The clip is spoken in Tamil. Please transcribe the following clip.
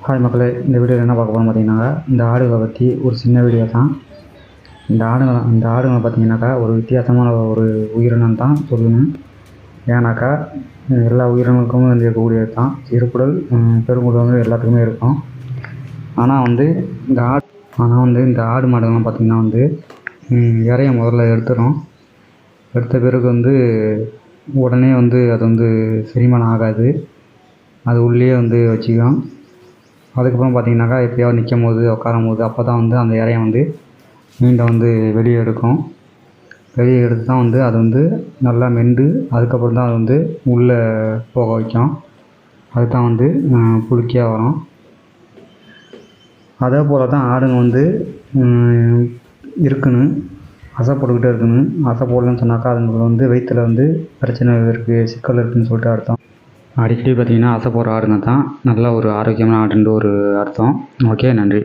ஹாய் மக்களே, இந்த வீடியோவில் என்ன பார்க்க போகிறோம் பார்த்தீங்கன்னாக்கா, இந்த ஆடுகளை பற்றி ஒரு சின்ன வீடியோ தான். இந்த ஆடுகளை பார்த்தீங்கன்னாக்கா ஒரு வித்தியாசமான ஒரு உயிரினம் தான் சொல்லணும். ஏன்னாக்கா எல்லா உயிரினங்களுக்கும் வந்து இருக்கக்கூடியது தான். சிறுகுடல் பெருங்குடல் வந்து எல்லாத்துக்குமே இருக்கும். ஆனால் வந்து இந்த ஆடு மாடுகள்லாம் பார்த்திங்கன்னா வந்து இறைய முதல்ல எடுத்துடும். எடுத்த பிறகு வந்து உடனே வந்து அது வந்து செரிமானம் ஆகாது. அது உள்ளே வந்து வச்சுக்கும். அதுக்கப்புறம் பார்த்திங்கனாக்கா எப்போயாவது நிற்கும் போது உட்காரும் போது அப்போ தான் வந்து அந்த இரையை வந்து மீண்டும் வந்து வெளியே எடுக்கும். வெளியே எடுத்து தான் வந்து அது வந்து நல்லா மென்று அதுக்கப்புறம் தான் அது வந்து உள்ளே போக வைக்கும். அதுதான் வந்து புழுக்கியாக வரும். அதே போல் தான் ஆடுங்க வந்து இருக்கணும், அசை போட்டுக்கிட்டே இருக்கணும். அசை போடலன்னு சொன்னாக்கா அதுங்களுக்கு வந்து வயிற்றில் வந்து பிரச்சனை இருக்குது, சிக்கல் இருக்குதுன்னு சொல்லிட்டு அர்த்தம். அடிக்கடி பார்த்திங்கன்னா அசை போடுற ஆடுங்க தான் நல்ல ஒரு ஆரோக்கியமான ஆடுன்ற ஒரு அர்த்தம். ஓகே, நன்றி.